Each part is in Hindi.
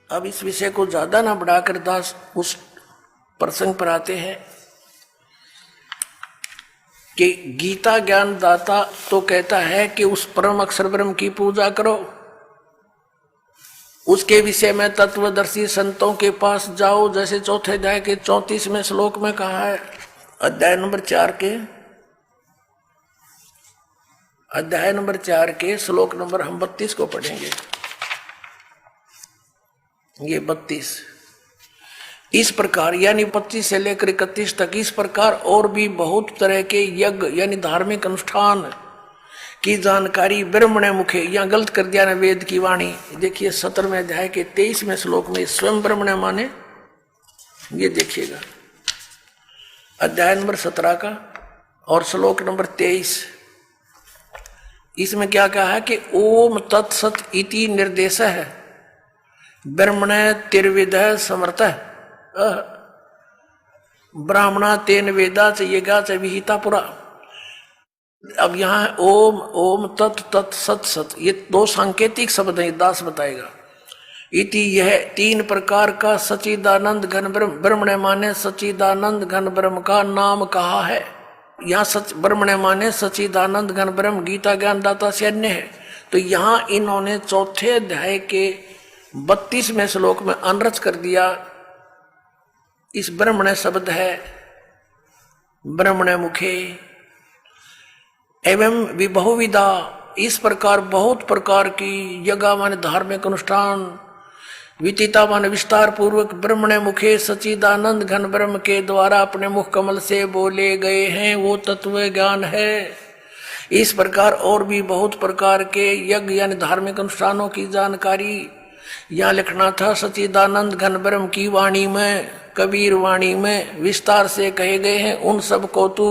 अब इस विषय को ज्यादा ना बढ़ाकर दास उस प्रसंग पर आते हैं कि गीता ज्ञान दाता तो कहता है कि उस परम अक्षर ब्रह्म की पूजा करो, उसके विषय में तत्वदर्शी संतों के पास जाओ, जैसे चौथे अध्याय के 34वें श्लोक में कहा है। अध्याय नंबर 4 के श्लोक नंबर हम 32 को पढ़ेंगे। ये 32 इस प्रकार यानी 25 से लेकर 31 तक इस प्रकार और भी बहुत तरह के यज्ञ यानी धार्मिक अनुष्ठान की जानकारी ब्रह्मणे मुखे, यहाँ गलत कर दिया ना वेद की वाणी। देखिए 17वें अध्याय के 23वें श्लोक में स्वयं ब्रह्मणे माने, ये देखिएगा अध्याय नंबर 17 का और श्लोक नंबर 23। इसमें क्या कहा है कि ओम तत्सत इति निर्देश है ब्रह्मणे तिर्विद समर्थ ब्राह्मणा तेन वेदा च यज्ञा च विहिता पुरा। अब यहाँ ओम ओम तत् तत् सत सत, ये दो सांकेतिक शब्द हैं, दास बताएगा। इति यह 3 प्रकार का सच्चिदानंद घन ब्रह्म, ब्रह्मणे माने सच्चिदानंद घन ब्रह्म का नाम कहा है। यहाँ सच ब्रह्मणे माने सच्चिदानंद घन ब्रह्म गीता ज्ञान दाता से अन्य है। तो यहाँ इन्होंने चौथे अध्याय के 32वें श्लोक में अनरच कर दिया। इस ब्रह्मणे शब्द है ब्रह्मणे मुखे एवं विबहुविधा, इस प्रकार बहुत प्रकार की यज्ञ माने धार्मिक अनुष्ठान, वितिता माने विस्तार पूर्वक ब्रह्मणे मुखे सच्चिदानंद घन ब्रह्म के द्वारा अपने मुख कमल से बोले गए हैं, वो तत्व ज्ञान है। इस प्रकार और भी बहुत प्रकार के यज्ञ यानी धार्मिक अनुष्ठानों की जानकारी यहाँ लिखना था। सच्चिदानंद घन ब्रह्म की वाणी में, कबीर वाणी में विस्तार से कहे गए हैं। उन सब को तू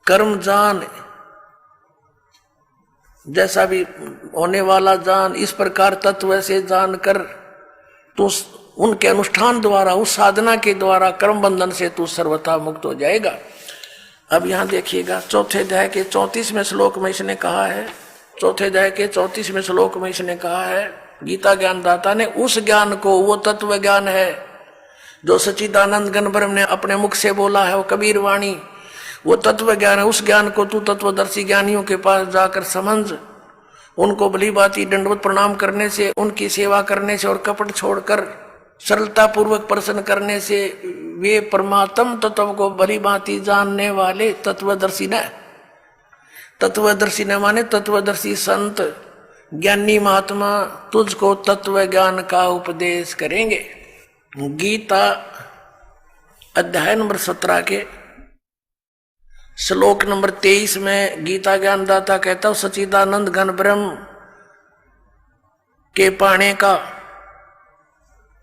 कर्म जान, जैसा भी होने वाला जान, इस प्रकार तत्व से जानकर तू उनके अनुष्ठान द्वारा, उस साधना के द्वारा कर्म बंधन से तू सर्वथा मुक्त हो जाएगा। अब यहाँ देखिएगा चौथे अध्याय के 34वें श्लोक में इसने कहा है, चौथे अध्याय के 34वें श्लोक में इसने कहा है गीता ज्ञान दाता ने उस ज्ञान को, वो तत्व ज्ञान है जो सच्चिदानंद घन ब्रह्म ने अपने मुख से बोला है, वो कबीर वाणी, वो तत्व ज्ञान है। उस ज्ञान को तू तत्वदर्शी ज्ञानियों के पास जाकर समझ, उनको भली भांति दंडवत प्रणाम करने से, उनकी सेवा करने से और कपट छोड़कर सरलता पूर्वक प्रसन्न करने से वे परमात्म तत्व को भली भांति जानने वाले तत्वदर्शी ने माने तत्वदर्शी संत ज्ञानी महात्मा तुझको तत्व ज्ञान का उपदेश करेंगे। गीता अध्याय नंबर 17 के श्लोक नंबर 23 में गीता ज्ञान दाता कहता हूं सच्चिदानंद घन ब्रह्म के पाने का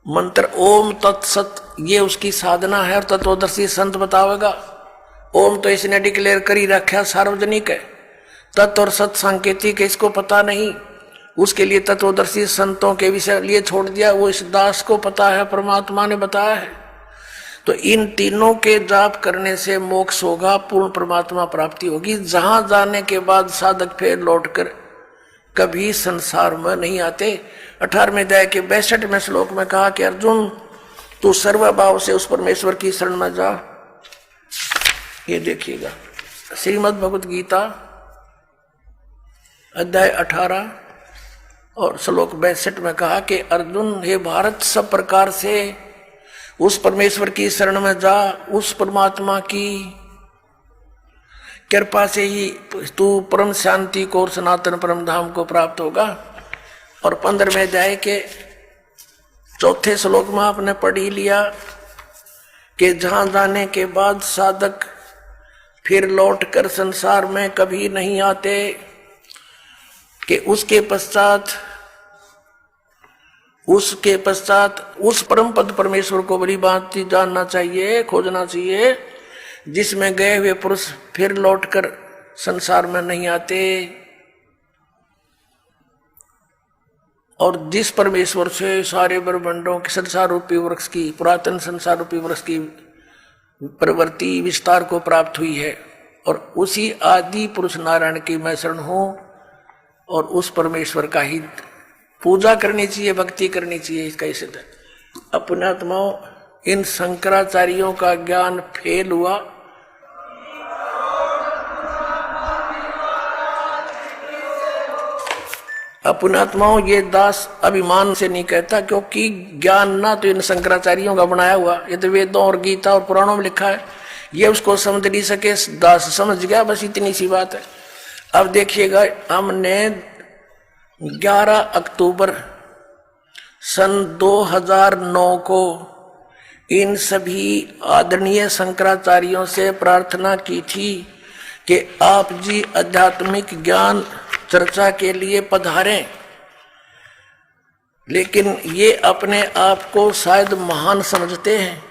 मंत्र ओम तत्सत, ये उसकी साधना है और तत्वदर्शी संत बतावेगा। ओम तो इसने डिक्लेयर कर ही रखा, सार्वजनिक है। तत् और सत सांकेतिक है, इसको पता नहीं, उसके लिए तत्वदर्शी संतों के विषय लिए छोड़ दिया, वो इस दास को पता है, परमात्मा ने बताया है। तो इन तीनों के जाप करने से मोक्ष होगा, पूर्ण परमात्मा प्राप्ति होगी, जहां जाने के बाद साधक फिर लौटकर कभी संसार में नहीं आते। 18वें अध्याय के 62वें श्लोक में कहा कि अर्जुन तू सर्वभाव से उस परमेश्वर की शरण में जा। ये देखिएगा श्रीमद् भगवद गीता अध्याय 18 और श्लोक 62 में कहा कि अर्जुन हे भारत सब प्रकार से उस परमेश्वर की शरण में जा, उस परमात्मा की कृपा से ही तू परम शांति को और सनातन परम धाम को प्राप्त होगा। और 15वें अध्याय के 4थे श्लोक में आपने पढ़ ही लिया कि जहां जाने के बाद साधक फिर लौट कर संसार में कभी नहीं आते, कि उसके पश्चात उस परम पद परमेश्वर को बड़ी बात जानना चाहिए, खोजना चाहिए, जिसमें गए हुए पुरुष फिर लौटकर संसार में नहीं आते। और जिस परमेश्वर से सारे ब्रह्मांडों के संसार रूपी वृक्ष की, पुरातन संसार रूपी वृक्ष की प्रवृत्ति विस्तार को प्राप्त हुई है, और उसी आदि पुरुष नारायण की मैं शरण हूं, और उस परमेश्वर का ही पूजा करनी चाहिए, भक्ति करनी चाहिए, कैसे थे। अपने आत्माओं, इन शंकराचार्यों का ज्ञान फेल हुआ, अपने आत्माओं ये दास अभिमान से नहीं कहता, क्योंकि ज्ञान ना तो इन शंकराचार्यों का बनाया हुआ, ये तो वेदों और गीता और पुराणों में लिखा है, ये उसको समझ नहीं सके, दास समझ गया, बस इतनी सी बात है। अब देखिएगा, हमने 11 अक्टूबर सन 2009 को इन सभी आदरणीय शंकराचार्यों से प्रार्थना की थी कि आप जी आध्यात्मिक ज्ञान चर्चा के लिए पधारें, लेकिन ये अपने आप को शायद महान समझते हैं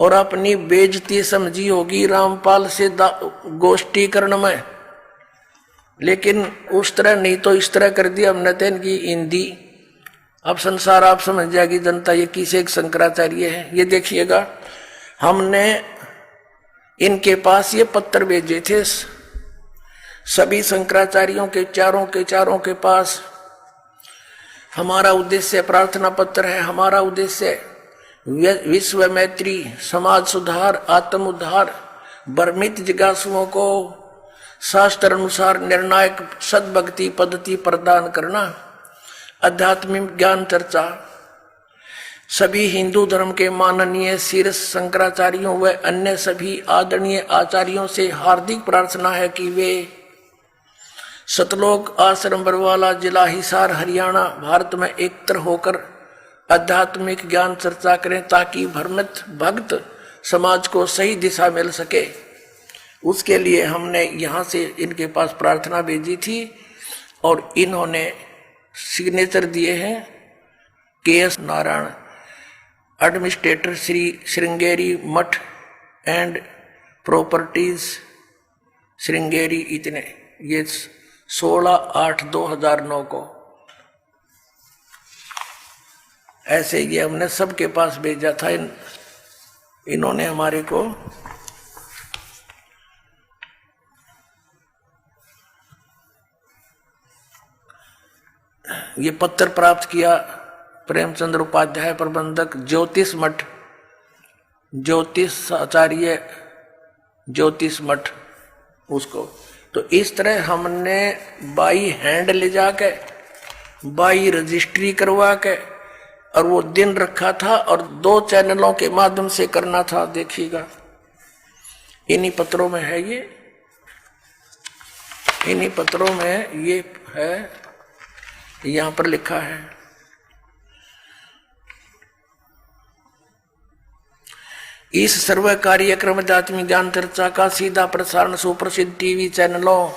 और अपनी बेइज्जती समझी होगी रामपाल से गोष्ठीकरण में, लेकिन उस तरह नहीं तो इस तरह कर दिया हमने तो इनकी हिंदी। अब संसार आप समझ जाएगी जनता ये किसे एक शंकराचार्य है। ये देखिएगा, हमने इनके पास ये पत्र भेजे थे सभी शंकराचार्यों के चारों के पास। हमारा उद्देश्य प्रार्थना पत्र है, हमारा उद्देश्य विश्व मैत्री, समाज सुधार, आत्म उद्धार, भ्रमित जिज्ञासुओं को शास्त्र अनुसार निर्णायक सद्भक्ति पद्धति प्रदान करना, आध्यात्मिक ज्ञान चर्चा। सभी हिंदू धर्म के माननीय शीर्ष शंकराचार्यों व अन्य सभी आदरणीय आचार्यों से हार्दिक प्रार्थना है कि वे सतलोक आश्रम बरवाला, जिला हिसार, हरियाणा, भारत में एकत्र होकर आध्यात्मिक ज्ञान चर्चा करें, ताकि भ्रमित भक्त समाज को सही दिशा मिल सके। उसके लिए हमने यहाँ से इनके पास प्रार्थना भेजी थी और इन्होंने सिग्नेचर दिए हैं KS नारायण, एडमिनिस्ट्रेटर श्री श्रृंगेरी मठ एंड प्रॉपर्टीज श्रृंगेरी, इतने। ये 16/8/2009 को ऐसे ये हमने सबके पास भेजा था। इन्होंने हमारे को ये पत्र प्राप्त किया। प्रेमचंद्र उपाध्याय, प्रबंधक ज्योतिष मठ, ज्योतिष आचार्य ज्योतिष मठ, उसको। तो इस तरह हमने बाई हैंड ले जाके, बाई रजिस्ट्री करवा के, और वो दिन रखा था और 2 चैनलों के माध्यम से करना था। देखिएगा, इन्हीं पत्रों में है ये, इन्हीं पत्रों में ये है, यहां पर लिखा है। इस सर्व कार्यक्रम आध्यात्मिक ज्ञान चर्चा का सीधा प्रसारण सुप्रसिद्ध टीवी चैनलों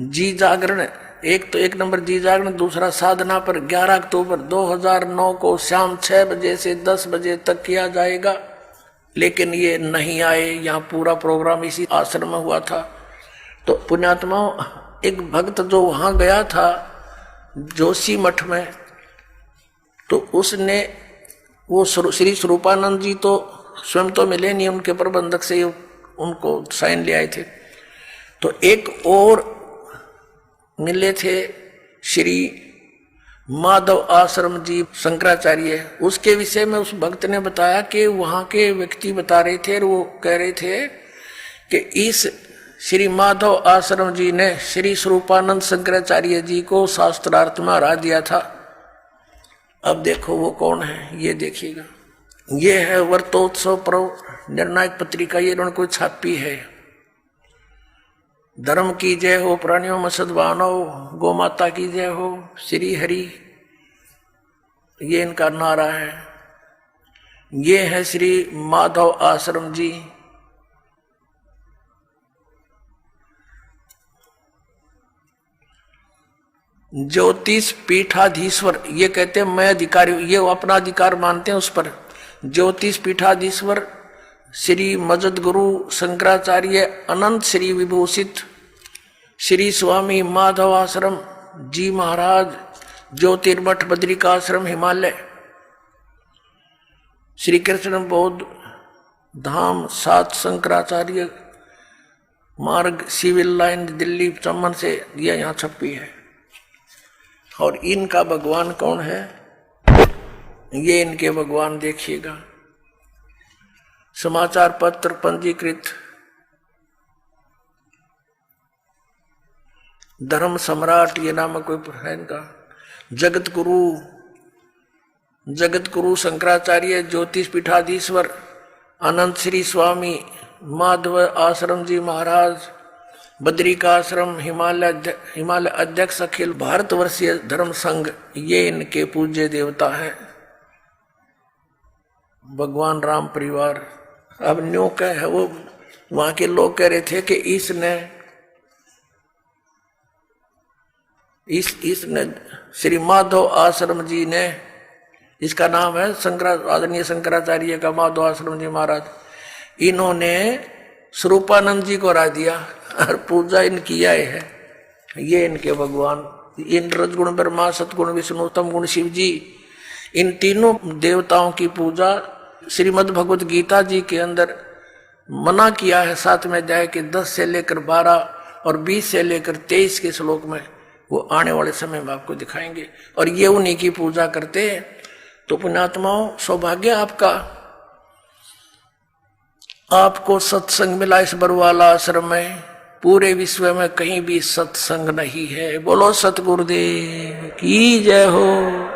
जी जागरण, एक नंबर जी जागरण, दूसरा साधना पर 11 अक्टूबर 2009 को शाम 6 बजे से 10 बजे तक किया जाएगा। लेकिन ये नहीं आए, यहाँ पूरा प्रोग्राम इसी आश्रम में हुआ था। तो पुण्यात्माओं, एक भक्त जो वहां गया था जोशी मठ में, तो उसने वो श्री स्वरूपानंद जी तो स्वयं तो मिले नहीं, उनके प्रबंधक से उनको साइन ले आए थे। तो एक और मिले थे श्री माधव आश्रम जी शंकराचार्य, उसके विषय में उस भक्त ने बताया कि वहां के व्यक्ति बता रहे थे, और वो कह रहे थे कि इस श्री माधव आश्रम जी ने श्री स्वरूपानंद शंकराचार्य जी को शास्त्रार्थ में हरा दिया था। अब देखो वो कौन है, ये देखिएगा। ये है वर्तोत्सव पर्व निर्णायक पत्रिका, ये उनको छापी है। धर्म की जय हो, प्राणियों में सद्भाव, गौ माता की जय हो, श्री हरि, ये इनका नारा है। ये है श्री माधव आश्रम जी। ज्योतिष पीठाधीश्वर, ये कहते हैं मैं अधिकारी, ये अपना अधिकार मानते हैं उस पर। ज्योतिष पीठाधीश्वर श्री मजद गुरु शंकराचार्य अनंत श्री विभूषित श्री स्वामी माधव आश्रम जी महाराज, ज्योतिर्मठ बद्रिकाश्रम हिमालय, श्री कृष्ण बौद्ध धाम 7 शंकराचार्य मार्ग, सिविल लाइन, दिल्ली चमन से, यह यहाँ छपी है। और इनका भगवान कौन है, ये इनके भगवान देखिएगा। समाचार पत्र पंजीकृत धर्म सम्राट ये नाम कोई है इनका। जगत गुरु शंकराचार्य ज्योतिष पीठाधीश्वर अनंत श्री स्वामी माधव आश्रम जी महाराज बद्रिका आश्रम हिमालय अध्यक्ष अखिल भारतवर्षीय धर्म संघ, ये इनके पूज्य देवता हैं। भगवान राम परिवार। अब न्यू क्या है, वो वहां के लोग कह रहे थे कि इसने श्री माधव आश्रम जी ने, इसका नाम है आदरणीय शंकराचार्य का माधव आश्रम जी महाराज, इन्होंने स्वरूपानंद जी को हरा दिया और पूजा इनकी है। ये इनके भगवान, इन रजगुण ब्रह्मा सतगुण विष्णु तम गुण शिव जी, इन तीनों देवताओं की पूजा श्रीमद् भगवत गीता जी के अंदर मना किया है। 7वें अध्याय के 10 से लेकर 12 और 20 से लेकर 23 के श्लोक में, वो आने वाले समय में आपको दिखाएंगे। और ये उन्हीं की पूजा करते हैं। तो पुण्यात्माओं, सौभाग्य आपका, आपको सत्संग मिला इस बरवाला आश्रम में। पूरे विश्व में कहीं भी सत्संग नहीं है। बोलो सतगुरुदेव की जय हो।